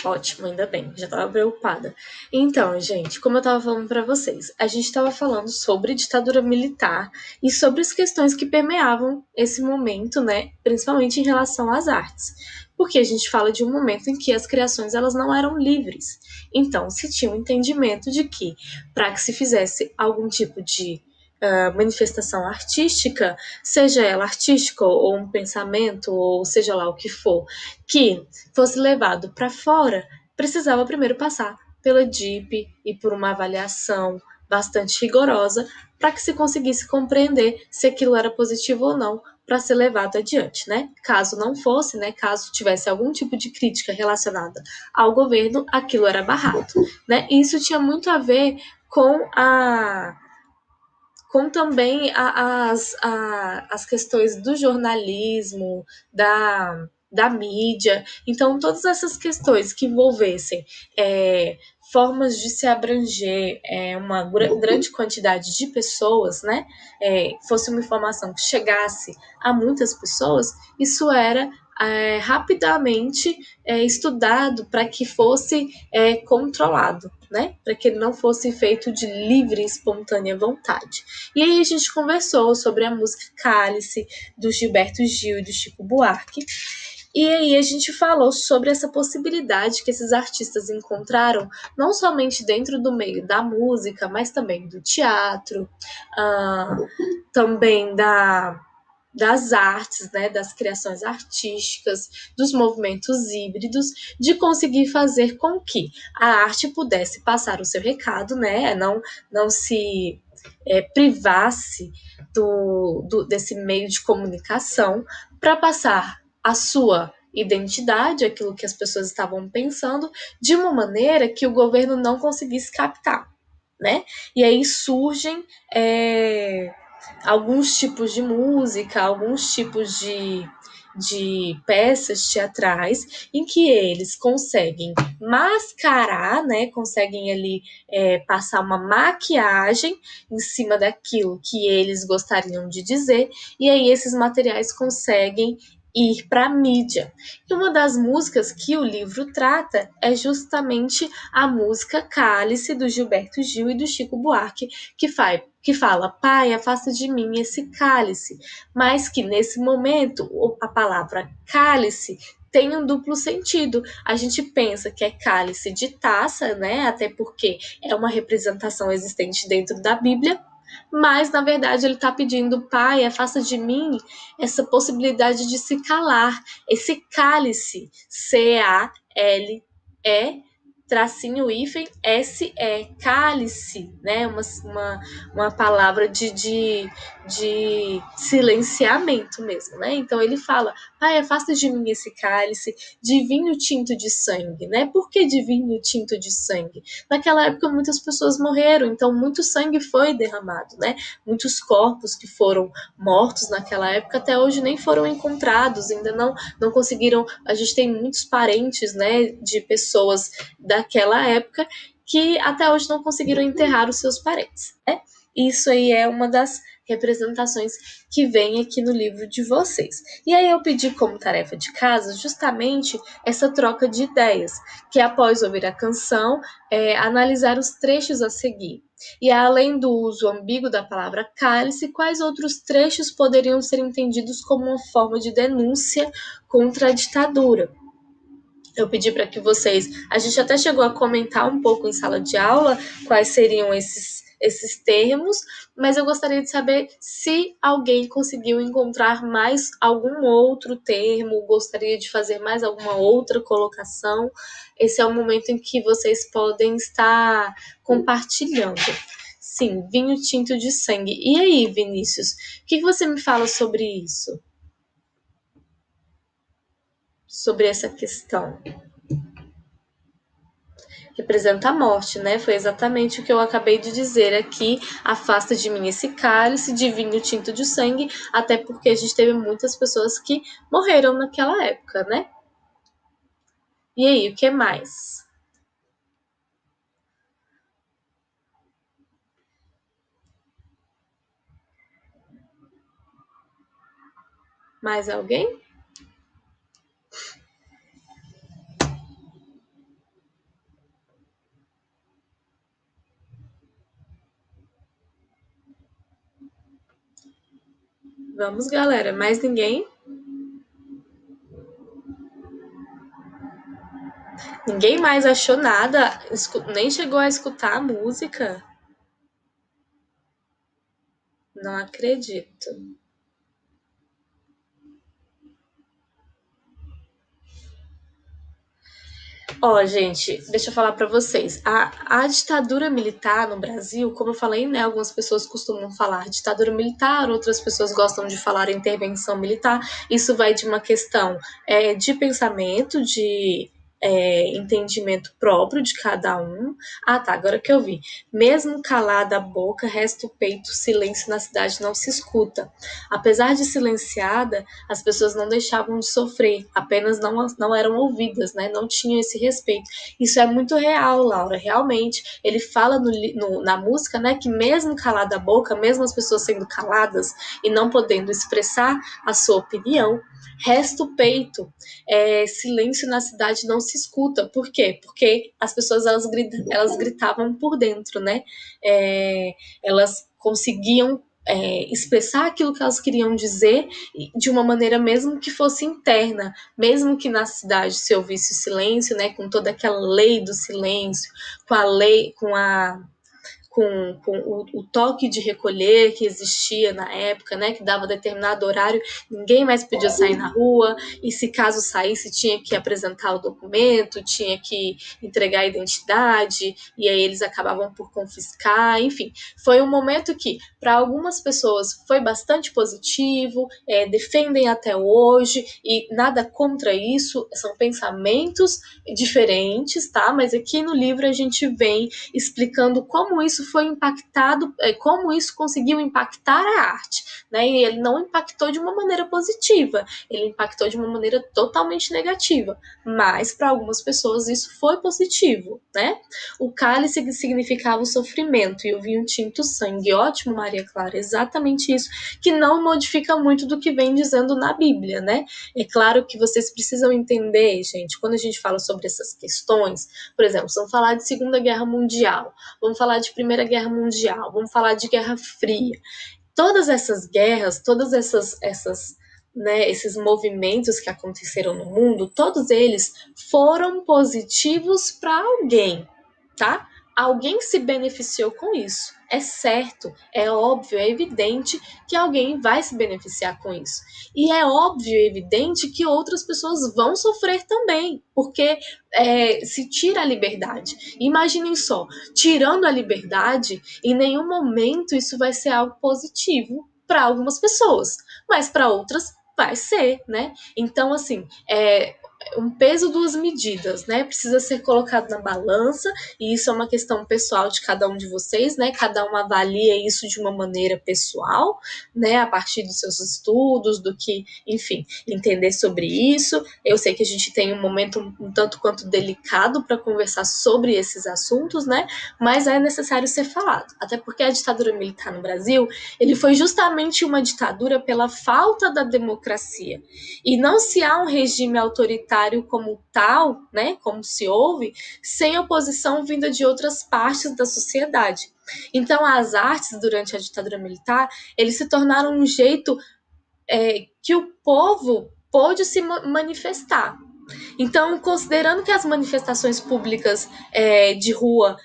Ótimo, ainda bem, já estava preocupada. Então, gente, como eu estava falando para vocês, a gente estava falando sobre ditadura militar e sobre as questões que permeavam esse momento, né, principalmente em relação às artes. Porque a gente fala de um momento em que as criações elas não eram livres. Então, se tinha um entendimento de que para que se fizesse algum tipo de manifestação artística, seja ela artística ou um pensamento, ou seja lá o que for, que fosse levado para fora, precisava primeiro passar pela DIP e por uma avaliação bastante rigorosa para que se conseguisse compreender se aquilo era positivo ou não para ser levado adiante, né? Caso não fosse, né? Caso tivesse algum tipo de crítica relacionada ao governo, aquilo era barrado, né? E isso tinha muito a ver com também as questões do jornalismo, da mídia. Então, todas essas questões que envolvessem formas de se abranger uma grande quantidade de pessoas, né? Fosse uma informação que chegasse a muitas pessoas, isso era rapidamente estudado para que fosse controlado, né? Para que ele não fosse feito de livre e espontânea vontade. E aí a gente conversou sobre a música Cálice, do Gilberto Gil e do Chico Buarque. E aí a gente falou sobre essa possibilidade que esses artistas encontraram, não somente dentro do meio da música, mas também do teatro, também das artes, né, das criações artísticas, dos movimentos híbridos, de conseguir fazer com que a arte pudesse passar o seu recado, né, não se privasse desse meio de comunicação para passar a sua identidade, aquilo que as pessoas estavam pensando, de uma maneira que o governo não conseguisse captar, né? E aí surgem alguns tipos de música, alguns tipos de peças teatrais em que eles conseguem mascarar, né, conseguem ali passar uma maquiagem em cima daquilo que eles gostariam de dizer, e aí esses materiais conseguem ir para a mídia. E uma das músicas que o livro trata é justamente a música Cálice, do Gilberto Gil e do Chico Buarque, que fala, Pai, afasta de mim esse cálice, mas que nesse momento a palavra cálice tem um duplo sentido. A gente pensa que é cálice de taça, né? Até porque é uma representação existente dentro da Bíblia, mas na verdade ele está pedindo, Pai, afasta de mim essa possibilidade de se calar, esse cálice, C-A-L-E, tracinho hífen S-E, cálice, né? Uma palavra de silenciamento mesmo, né? Então ele fala, Pai, afasta de mim esse cálice de vinho tinto de sangue, né? Por que de vinho tinto de sangue? Naquela época muitas pessoas morreram, então muito sangue foi derramado, né? Muitos corpos que foram mortos naquela época até hoje nem foram encontrados, ainda não conseguiram. A gente tem muitos parentes, né, de pessoas daquela época que até hoje não conseguiram enterrar os seus parentes, né? Isso aí é uma das representações que vem aqui no livro de vocês. E aí eu pedi como tarefa de casa justamente essa troca de ideias, que após ouvir a canção, analisar os trechos a seguir. E além do uso ambíguo da palavra cálice, quais outros trechos poderiam ser entendidos como uma forma de denúncia contra a ditadura? Eu pedi para que vocês. A gente até chegou a comentar um pouco em sala de aula quais seriam esses termos, mas eu gostaria de saber se alguém conseguiu encontrar mais algum outro termo, gostaria de fazer mais alguma outra colocação. Esse é o momento em que vocês podem estar compartilhando. Sim, vinho tinto de sangue. E aí, Vinícius, o que você me fala sobre isso? Sobre essa questão? Representa a morte, né? Foi exatamente o que eu acabei de dizer aqui. Afasta de mim esse cálice de vinho tinto de sangue, até porque a gente teve muitas pessoas que morreram naquela época, né? E aí, o que mais? Mais alguém? Vamos, galera. Mais ninguém? Ninguém mais achou nada? Nem chegou a escutar a música? Não acredito. Ó, gente, deixa eu falar pra vocês. A ditadura militar no Brasil, como eu falei, né? Algumas pessoas costumam falar ditadura militar, outras pessoas gostam de falar intervenção militar. Isso vai de uma questão de pensamento, de entendimento próprio de cada um. Ah, tá, agora que eu vi. Mesmo calada a boca, resta o peito, silêncio na cidade não se escuta. Apesar de silenciada, as pessoas não deixavam de sofrer, apenas não eram ouvidas, né? Não tinham esse respeito. Isso é muito real, Laura, realmente. Ele fala na música, né, que mesmo calada a boca, mesmo as pessoas sendo caladas e não podendo expressar a sua opinião, resta o peito. Silêncio na cidade não se escuta. Por quê? Porque as pessoas elas gritavam por dentro, né? Elas conseguiam expressar aquilo que elas queriam dizer de uma maneira mesmo que fosse interna, mesmo que na cidade se ouvisse o silêncio, né, com toda aquela lei do silêncio, com a lei, com o toque de recolher que existia na época, né, que dava determinado horário, ninguém mais podia sair na rua, e se caso saísse, tinha que apresentar o documento, tinha que entregar a identidade, e aí eles acabavam por confiscar, enfim. Foi um momento que, para algumas pessoas, foi bastante positivo, defendem até hoje, e nada contra isso, são pensamentos diferentes, tá? Mas aqui no livro a gente vem explicando como isso foi impactado, como isso conseguiu impactar a arte, né? E ele não impactou de uma maneira positiva, ele impactou de uma maneira totalmente negativa, mas para algumas pessoas isso foi positivo, né? O cálice significava o sofrimento e o vinho tinto sangue. Ótimo, Maria Clara, exatamente isso, que não modifica muito do que vem dizendo na Bíblia, né? É claro que vocês precisam entender, gente, quando a gente fala sobre essas questões, por exemplo, vamos falar de Segunda Guerra Mundial, vamos falar de Primeira Guerra Mundial, vamos falar de Guerra Fria. Todas essas guerras, esses movimentos que aconteceram no mundo, todos eles foram positivos para alguém, tá? Alguém se beneficiou com isso. É certo, é óbvio, é evidente que alguém vai se beneficiar com isso. E é óbvio e evidente que outras pessoas vão sofrer também, porque se tira a liberdade. Imaginem só, tirando a liberdade, em nenhum momento isso vai ser algo positivo para algumas pessoas, mas para outras vai ser, né? Então, assim, um peso, duas medidas, né? Precisa ser colocado na balança, e isso é uma questão pessoal de cada um de vocês, né? Cada um avalia isso de uma maneira pessoal, né? A partir dos seus estudos, do que, enfim, entender sobre isso. Eu sei que a gente tem um momento um tanto quanto delicado para conversar sobre esses assuntos, né? Mas é necessário ser falado, até porque a ditadura militar no Brasil, ele foi justamente uma ditadura pela falta da democracia. E não se há um regime autoritário como tal, né, como se houve, sem oposição vinda de outras partes da sociedade. Então, as artes, durante a ditadura militar, eles se tornaram um jeito que o povo pôde se manifestar. Então, considerando que as manifestações públicas de rua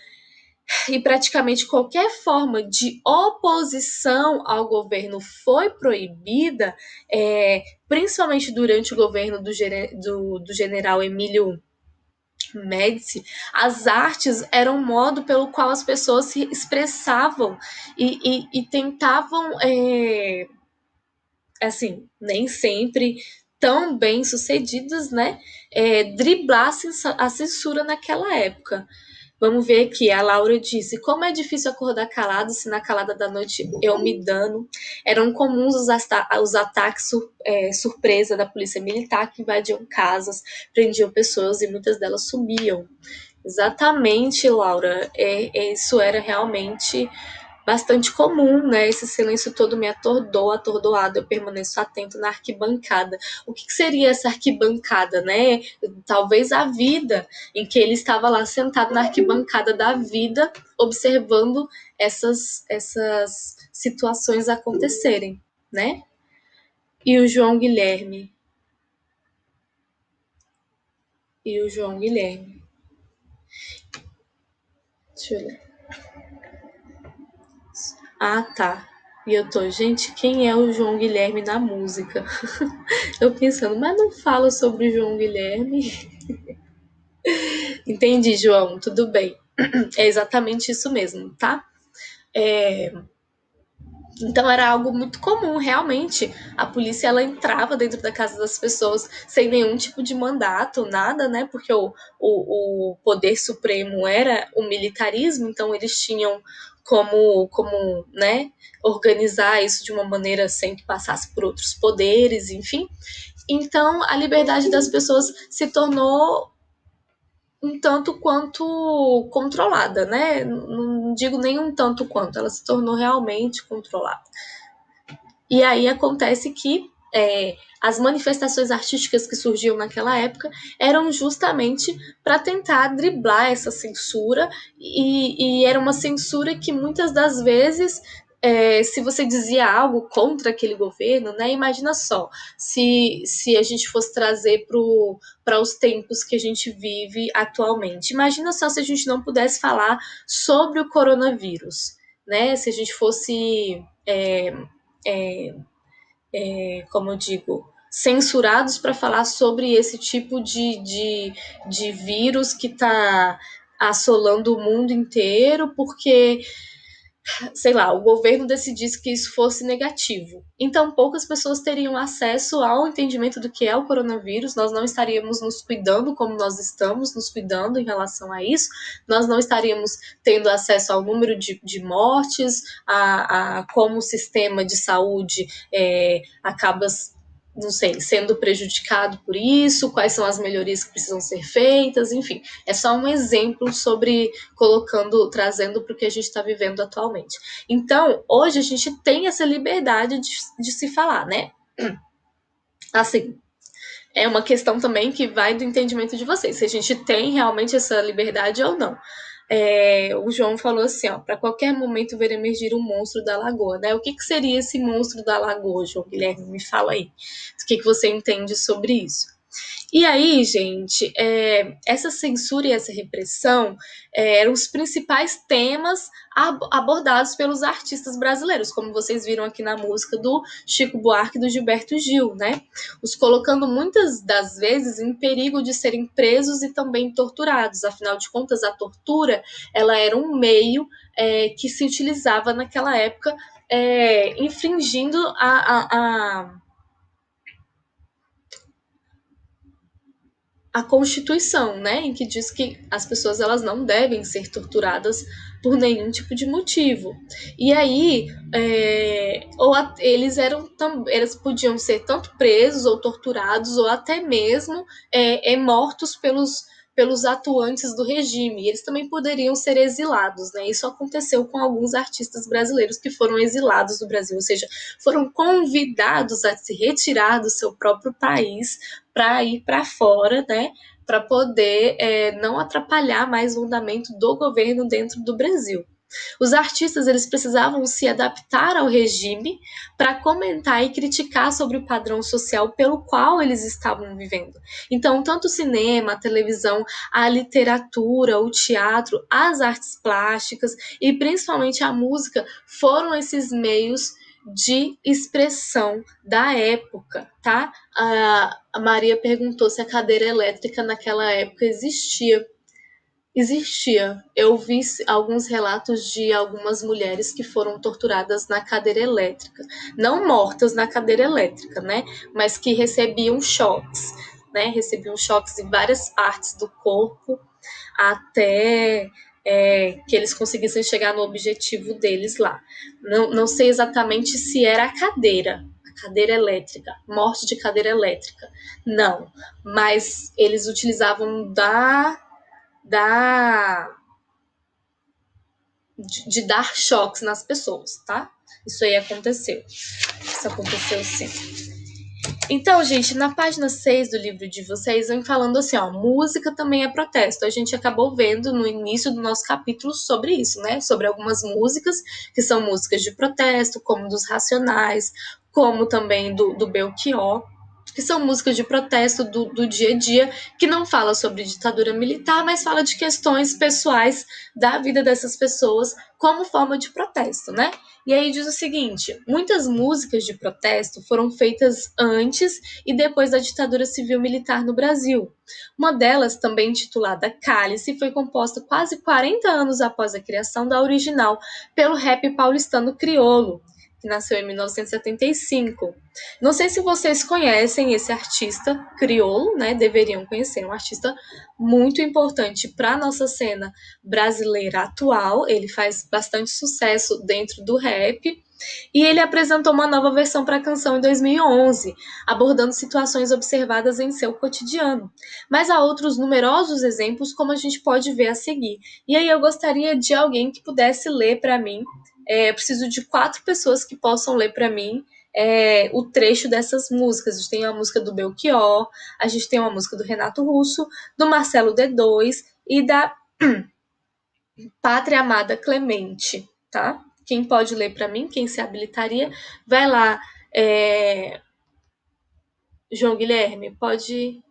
e praticamente qualquer forma de oposição ao governo foi proibida, principalmente durante o governo do general Emílio Médici, as artes eram um modo pelo qual as pessoas se expressavam e tentavam, assim, nem sempre tão bem sucedidas, né? Driblar a censura naquela época. Vamos ver aqui, a Laura disse: como é difícil acordar calado se na calada da noite eu me dano. Eram comuns os ataques surpresa da polícia militar que invadiam casas, prendiam pessoas e muitas delas sumiam. Exatamente, Laura. Isso era realmente bastante comum, né? Esse silêncio todo me atordoado, eu permaneço atento na arquibancada. O que seria essa arquibancada, né? Talvez a vida em que ele estava lá sentado na arquibancada da vida, observando essas situações acontecerem, né? E o João Guilherme. Deixa eu ler. Ah, tá. E eu tô, gente, quem é o João Guilherme na música? Eu pensando, mas não fala sobre o João Guilherme. Entendi, João, tudo bem. É exatamente isso mesmo, tá? Então era algo muito comum, realmente. A polícia ela entrava dentro da casa das pessoas sem nenhum tipo de mandato, nada, né? Porque o poder supremo era o militarismo, então eles tinham como né, organizar isso de uma maneira sem que passasse por outros poderes, enfim. Então a liberdade das pessoas se tornou um tanto quanto controlada, né? Não digo nem um tanto quanto, ela se tornou realmente controlada. E aí acontece que as manifestações artísticas que surgiam naquela época eram justamente para tentar driblar essa censura, e era uma censura que muitas das vezes, se você dizia algo contra aquele governo, né? Imagina só, se a gente fosse trazer para os tempos que a gente vive atualmente. Imagina só se a gente não pudesse falar sobre o coronavírus, né? Se a gente fosse como eu digo, censurados para falar sobre esse tipo de vírus que está assolando o mundo inteiro, porque, sei lá, o governo decidisse que isso fosse negativo. Então, poucas pessoas teriam acesso ao entendimento do que é o coronavírus, nós não estaríamos nos cuidando como nós estamos nos cuidando em relação a isso, nós não estaríamos tendo acesso ao número de mortes, a como o sistema de saúde acaba, não sei, sendo prejudicado por isso, quais são as melhorias que precisam ser feitas, enfim. É só um exemplo sobre trazendo para o que a gente está vivendo atualmente. Então, hoje a gente tem essa liberdade de se falar, né? Assim, é uma questão também que vai do entendimento de vocês, se a gente tem realmente essa liberdade ou não. O João falou assim, ó, para qualquer momento ver emergir um monstro da lagoa, né? O que seria esse monstro da lagoa, João Guilherme? Me fala aí. O que você entende sobre isso? E aí, gente, essa censura e essa repressão eram os principais temas abordados pelos artistas brasileiros, como vocês viram aqui na música do Chico Buarque e do Gilberto Gil, né? Os colocando muitas das vezes em perigo de serem presos e também torturados. Afinal de contas, a tortura ela era um meio que se utilizava naquela época, infringindo a Constituição, né, em que diz que as pessoas elas não devem ser torturadas por nenhum tipo de motivo. E aí, eles podiam ser tanto presos ou torturados ou até mesmo mortos pelos atuantes do regime. E eles também poderiam ser exilados, né? Isso aconteceu com alguns artistas brasileiros que foram exilados do Brasil, ou seja, foram convidados a se retirar do seu próprio país para ir para fora, né? Para poder não atrapalhar mais o andamento do governo dentro do Brasil. Os artistas eles precisavam se adaptar ao regime para comentar e criticar sobre o padrão social pelo qual eles estavam vivendo. Então, tanto o cinema, a televisão, a literatura, o teatro, as artes plásticas e principalmente a música foram esses meios de expressão da época, tá? A Maria perguntou se a cadeira elétrica naquela época existia. Existia. Eu vi alguns relatos de algumas mulheres que foram torturadas na cadeira elétrica. Não mortas na cadeira elétrica, né? Mas que recebiam choques, né? Recebiam choques em várias partes do corpo até que eles conseguissem chegar no objetivo deles lá. Não sei exatamente se era a cadeira elétrica, morte de cadeira elétrica. Não, mas eles utilizavam de dar choques nas pessoas, tá? Isso aí aconteceu. Isso aconteceu sim. Então, gente, na página 6 do livro de vocês, vem falando assim, ó, música também é protesto. A gente acabou vendo no início do nosso capítulo sobre isso, né? Sobre algumas músicas, que são músicas de protesto, como dos Racionais, como também do Belchior, que são músicas de protesto do dia a dia, que não fala sobre ditadura militar, mas fala de questões pessoais da vida dessas pessoas como forma de protesto, né? E aí diz o seguinte: muitas músicas de protesto foram feitas antes e depois da ditadura civil-militar no Brasil. Uma delas, também intitulada Cálice, foi composta quase 40 anos após a criação da original pelo rap paulistano Criolo, que nasceu em 1975. Não sei se vocês conhecem esse artista Criolo, né? Deveriam conhecer, um artista muito importante para a nossa cena brasileira atual. Ele faz bastante sucesso dentro do rap. E ele apresentou uma nova versão para a canção em 2011, abordando situações observadas em seu cotidiano. Mas há outros numerosos exemplos, como a gente pode ver a seguir. E aí eu gostaria de alguém que pudesse ler para mim. Eu preciso de 4 pessoas que possam ler para mim o trecho dessas músicas. A gente tem a música do Belchior, a gente tem uma música do Renato Russo, do Marcelo D2 e da Pátria Amada Clemente, tá? Quem pode ler para mim, quem se habilitaria, vai lá. João Guilherme, pode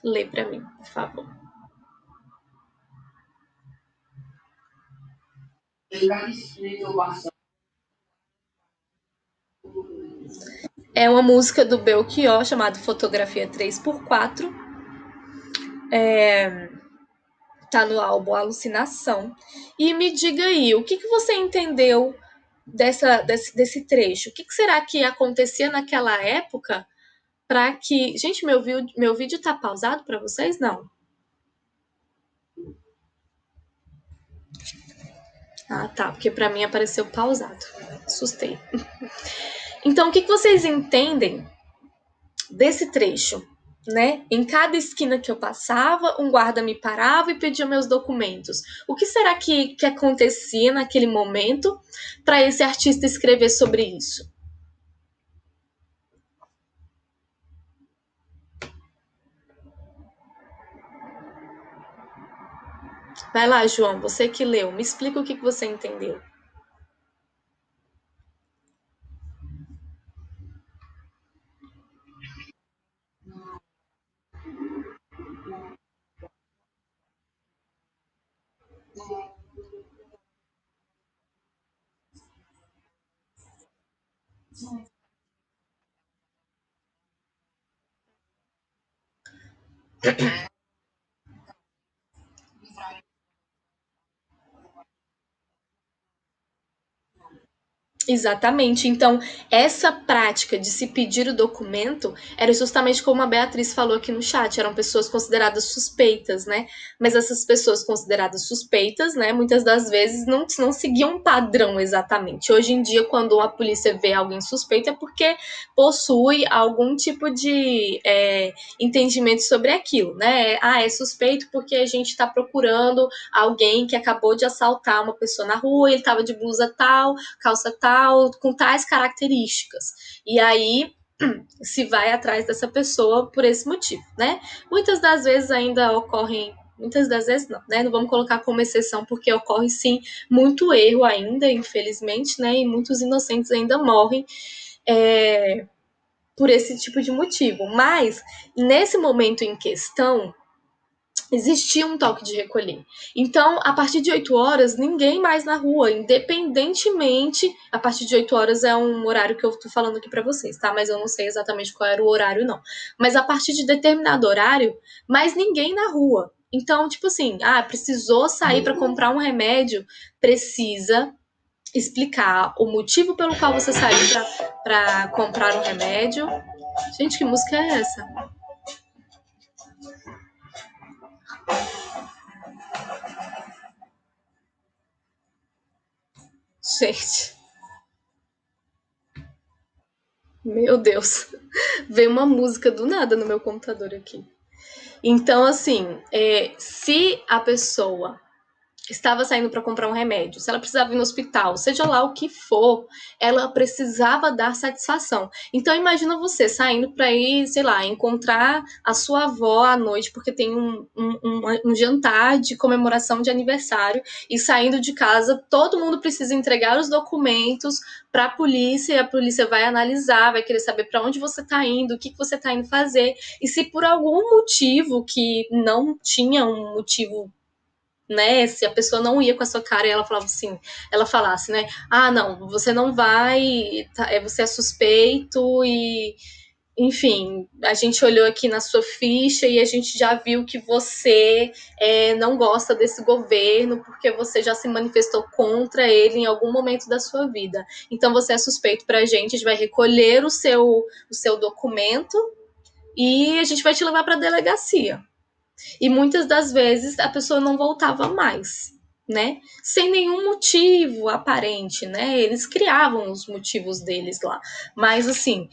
ler para mim, por favor. É uma música do Belchior chamada Fotografia 3x4. Tá no álbum Alucinação. E me diga aí, o que você entendeu desse trecho? O que será que acontecia naquela época para que... Gente, meu vídeo tá pausado para vocês? Não. Ah, tá, porque para mim apareceu pausado. Assustei. Então, o que vocês entendem desse trecho? Né? Em cada esquina que eu passava, um guarda me parava e pedia meus documentos. O que será que acontecia naquele momento para esse artista escrever sobre isso? Vai lá, João, você que leu, me explica o que você entendeu. Exatamente. Então, essa prática de se pedir o documento era justamente como a Beatriz falou aqui no chat, eram pessoas consideradas suspeitas, né? Mas essas pessoas consideradas suspeitas, né, muitas das vezes não seguiam um padrão exatamente. Hoje em dia, quando a polícia vê alguém suspeito, é porque possui algum tipo de entendimento sobre aquilo, né? Ah, é suspeito porque a gente está procurando alguém que acabou de assaltar uma pessoa na rua, ele estava de blusa tal, calça tal, com tais características. E aí se vai atrás dessa pessoa por esse motivo, né? Muitas das vezes ainda ocorrem, muitas das vezes não, né? Não vamos colocar como exceção, porque ocorre sim muito erro ainda, infelizmente, né? E muitos inocentes ainda morrem por esse tipo de motivo. Mas nesse momento em questão, existia um toque de recolher. Então, a partir de 8 horas, ninguém mais na rua, independentemente. A partir de 8 horas é um horário que eu tô falando aqui para vocês, tá? Mas eu não sei exatamente qual era o horário, não. Mas a partir de determinado horário, mais ninguém na rua. Então, tipo assim, precisou sair para comprar um remédio, precisa explicar o motivo pelo qual você saiu para comprar um remédio. Gente, que música é essa? Gente, meu Deus, veio uma música do nada no meu computador aqui. Então, assim, se a pessoa estava saindo para comprar um remédio, se ela precisava ir no hospital, seja lá o que for, ela precisava dar satisfação. Então imagina você saindo para ir, sei lá, encontrar a sua avó à noite, porque tem um jantar de comemoração de aniversário, e saindo de casa, todo mundo precisa entregar os documentos para a polícia, e a polícia vai analisar, vai querer saber para onde você está indo, o que você está indo fazer, e se por algum motivo que não tinha um motivo, né, se a pessoa não ia com a sua cara e ela falava assim, ela falasse, né, ah, não, você não vai, você é suspeito e, enfim, a gente olhou aqui na sua ficha e a gente já viu que você não gosta desse governo porque você já se manifestou contra ele em algum momento da sua vida. Então você é suspeito pra gente, a gente vai recolher o seu documento e a gente vai te levar pra delegacia. E muitas das vezes a pessoa não voltava mais, né? Sem nenhum motivo aparente, né? Eles criavam os motivos deles lá. Mas assim,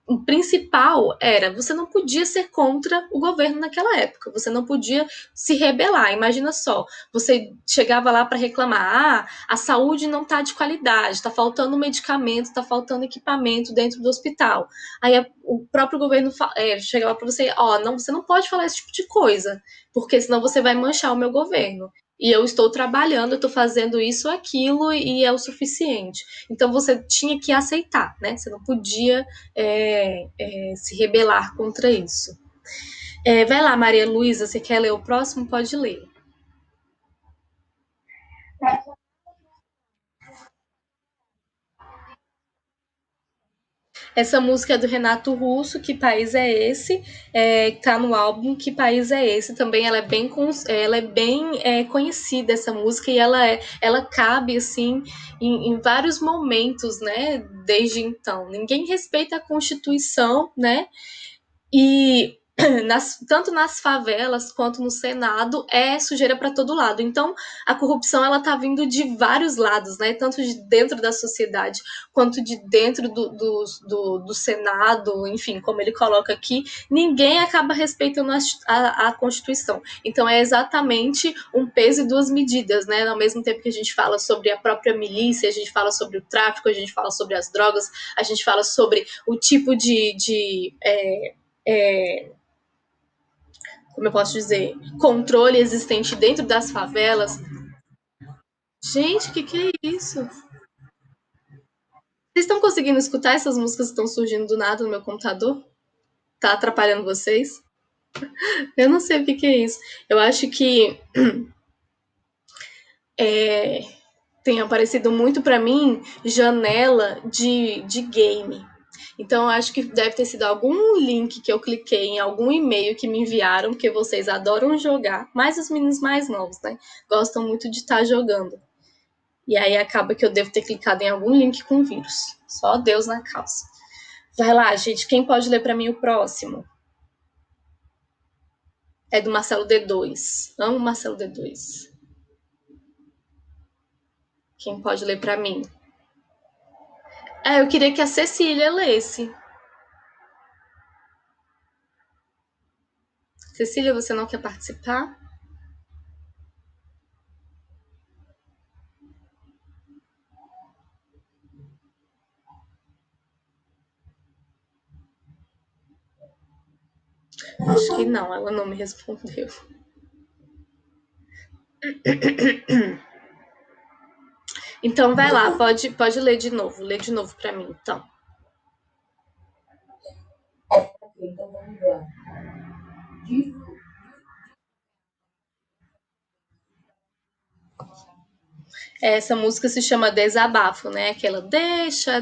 o principal era você não podia ser contra o governo naquela época, você não podia se rebelar. Imagina só, você chegava lá para reclamar, a saúde não está de qualidade, está faltando medicamento, está faltando equipamento dentro do hospital. Aí o próprio governo chegava para você, não, você não pode falar esse tipo de coisa, porque senão você vai manchar o meu governo. E eu estou trabalhando, eu estou fazendo isso, aquilo, e é o suficiente. Então você tinha que aceitar, né? Você não podia se rebelar contra isso. Vai lá, Maria Luísa, você quer ler o próximo? Pode ler. Essa música é do Renato Russo, Que País é Esse? Tá no álbum Que País é Esse? Também ela é bem conhecida, essa música, e ela cabe, assim, em vários momentos, né, desde então. Ninguém respeita a Constituição, né, e tanto nas favelas quanto no Senado é sujeira para todo lado. Então, a corrupção ela tá vindo de vários lados, né? Tanto de dentro da sociedade quanto de dentro do Senado, enfim, como ele coloca aqui, ninguém acaba respeitando a Constituição. Então, é exatamente um peso e duas medidas, né? Ao mesmo tempo que a gente fala sobre a própria milícia, a gente fala sobre o tráfico, a gente fala sobre as drogas, a gente fala sobre o tipo é, como eu posso dizer, controle existente dentro das favelas. Gente, o que é isso? Vocês estão conseguindo escutar essas músicas que estão surgindo do nada no meu computador? Tá atrapalhando vocês? Eu não sei o que é isso. Eu acho que é, tem aparecido muito para mim janela de game. Então, eu acho que deve ter sido algum link que eu cliquei em algum e-mail que me enviaram, porque vocês adoram jogar, mais os meninos mais novos, né? Gostam muito de estar jogando. E aí acaba que eu devo ter clicado em algum link com vírus. Só Deus na causa. Vai lá, gente. Quem pode ler para mim o próximo? É do Marcelo D2. Amo Marcelo D2. Quem pode ler para mim? Eu queria que a Cecília lesse. Cecília, você não quer participar? Acho que não, ela não me respondeu. Então vai lá, pode ler de novo. Lê de novo para mim, então. Então vamos lá. Essa música se chama Desabafo, né? Aquela deixa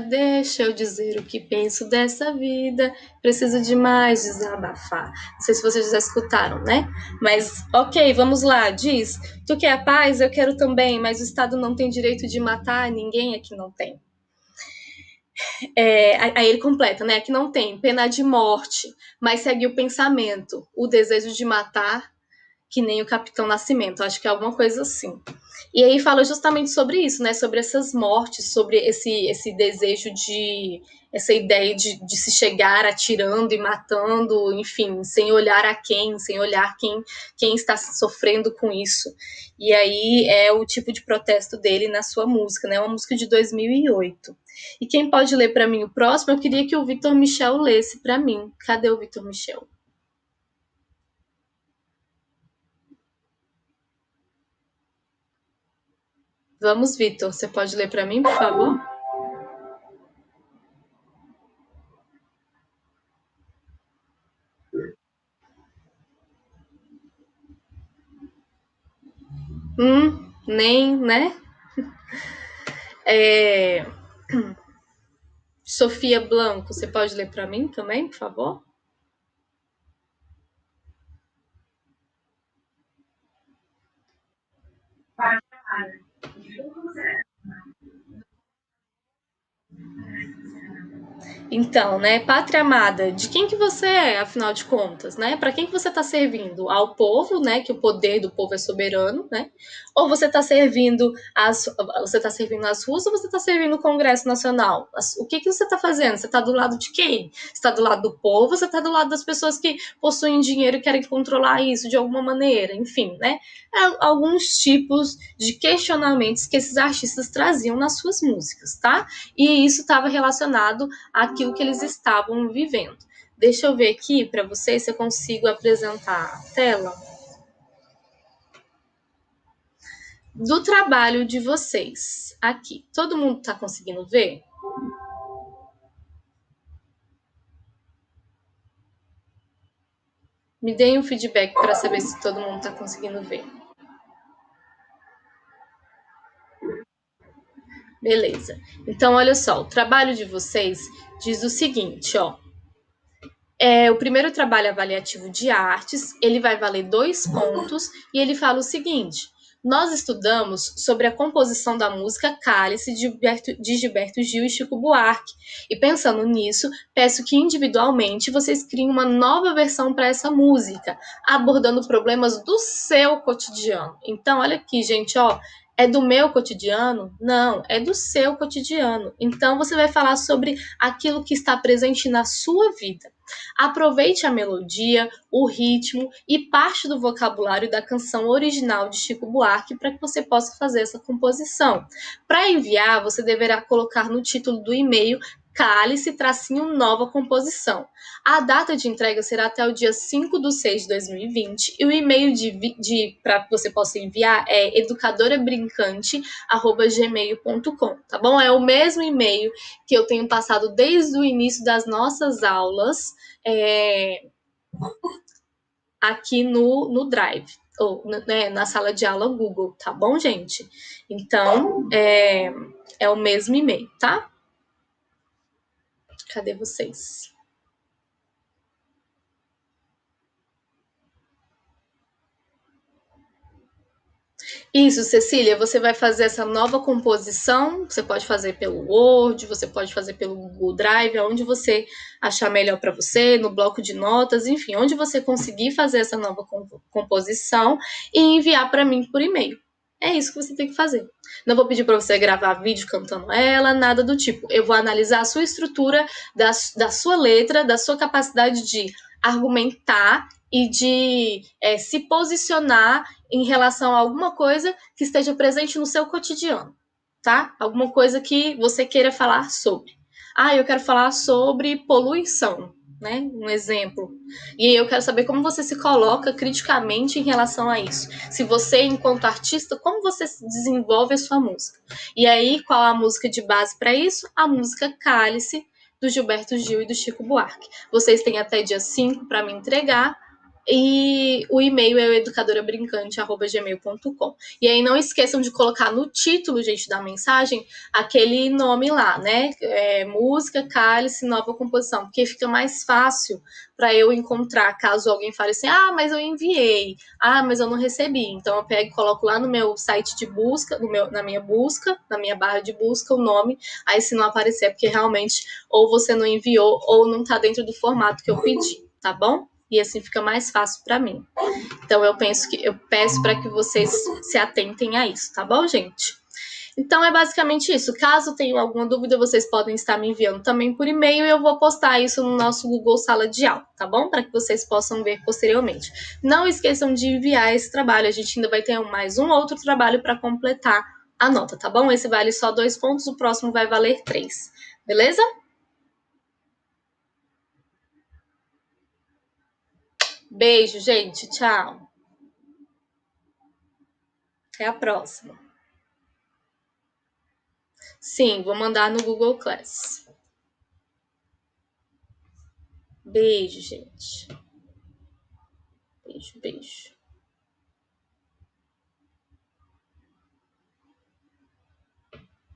eu dizer o que penso dessa vida, preciso demais desabafar. Não sei se vocês já escutaram, né? Mas, ok, vamos lá, diz. Tu quer a paz? Eu quero também, mas o Estado não tem direito de matar, ninguém aqui não tem. Aí ele completa, né? Que não tem pena de morte, mas segue o pensamento, o desejo de matar que nem o Capitão Nascimento, acho que é alguma coisa assim. E aí fala justamente sobre isso, né? Sobre essas mortes, sobre esse desejo de essa ideia de se chegar atirando e matando, enfim, sem olhar a quem, sem olhar quem está sofrendo com isso. E aí é o tipo de protesto dele na sua música, né? Uma música de 2008. E quem pode ler para mim o próximo? Eu queria que o Victor Michel lesse para mim. Cadê o Victor Michel? Vamos, Victor, você pode ler para mim, por favor? Nem, né? É... Sofia Blanco, você pode ler para mim também, por favor? Então, né, pátria amada, de quem que você é, afinal de contas, né? Para quem que você está servindo? Ao povo, né? Que o poder do povo é soberano, né? Ou você está servindo as ruas ou você está servindo o Congresso Nacional? O que que você está fazendo? Você está do lado de quem? Você está do lado do povo? Você está do lado das pessoas que possuem dinheiro e querem controlar isso de alguma maneira? Enfim, né? Alguns tipos de questionamentos que esses artistas traziam nas suas músicas, tá? E isso estava relacionado àquilo que eles estavam vivendo. Deixa eu ver aqui para vocês se eu consigo apresentar a tela do trabalho de vocês aqui. Todo mundo está conseguindo ver? Me deem um feedback para saber se todo mundo está conseguindo ver. Beleza. Então, olha só, o trabalho de vocês diz o seguinte, ó. O primeiro trabalho avaliativo de artes, ele vai valer 2 pontos e ele fala o seguinte: nós estudamos sobre a composição da música Cálice de Gilberto Gil e Chico Buarque. E pensando nisso, peço que individualmente vocês criem uma nova versão para essa música, abordando problemas do seu cotidiano. Então, olha aqui, gente, ó. É do meu cotidiano? Não, é do seu cotidiano. Então, você vai falar sobre aquilo que está presente na sua vida. Aproveite a melodia, o ritmo e parte do vocabulário da canção original de Chico Buarque para que você possa fazer essa composição. Para enviar, você deverá colocar no título do e-mail Cálice-nova composição. A data de entrega será até o dia 5/6/2020 e o e-mail para que você possa enviar é educadorabrincante@gmail.com, tá bom? É o mesmo e-mail que eu tenho passado desde o início das nossas aulas aqui no Drive, ou né, na sala de aula Google, tá bom, gente? Então, é o mesmo e-mail, tá? Cadê vocês? Isso, Cecília, você vai fazer essa nova composição. Você pode fazer pelo Word, você pode fazer pelo Google Drive, onde você achar melhor para você, no bloco de notas, enfim, onde você conseguir fazer essa nova composição e enviar para mim por e-mail. É isso que você tem que fazer. Não vou pedir para você gravar vídeo cantando ela, nada do tipo. Eu vou analisar a sua estrutura, da sua letra, da sua capacidade de argumentar e de se posicionar em relação a alguma coisa que esteja presente no seu cotidiano, tá? Alguma coisa que você queira falar sobre. Ah, eu quero falar sobre poluição, né? Um exemplo. E aí eu quero saber como você se coloca criticamente em relação a isso. Se você, enquanto artista, como você desenvolve a sua música. E aí, qual a música de base para isso? A música Cálice, do Gilberto Gil e do Chico Buarque. Vocês têm até dia 5 para me entregar. E o e-mail é o educadorabrincante@gmail.com. E aí não esqueçam de colocar no título, gente, da mensagem, aquele nome lá, né? Música, Cálice, nova composição, porque fica mais fácil para eu encontrar, caso alguém fale assim, mas eu enviei, mas eu não recebi. Então eu pego e coloco lá no meu site de busca, na minha busca, na minha barra de busca, o nome, aí se não aparecer é porque realmente ou você não enviou ou não tá dentro do formato que eu pedi, tá bom? E assim fica mais fácil para mim. Então eu peço para que vocês se atentem a isso, tá bom, gente? Então é basicamente isso. Caso tenham alguma dúvida, vocês podem estar me enviando também por e-mail e eu vou postar isso no nosso Google Sala de Aula, tá bom? Para que vocês possam ver posteriormente. Não esqueçam de enviar esse trabalho. A gente ainda vai ter mais um outro trabalho para completar a nota, tá bom? Esse vale só 2 pontos, o próximo vai valer 3. Beleza? Beijo, gente. Tchau. Até a próxima. Sim, vou mandar no Google Class. Beijo, gente. Beijo, beijo.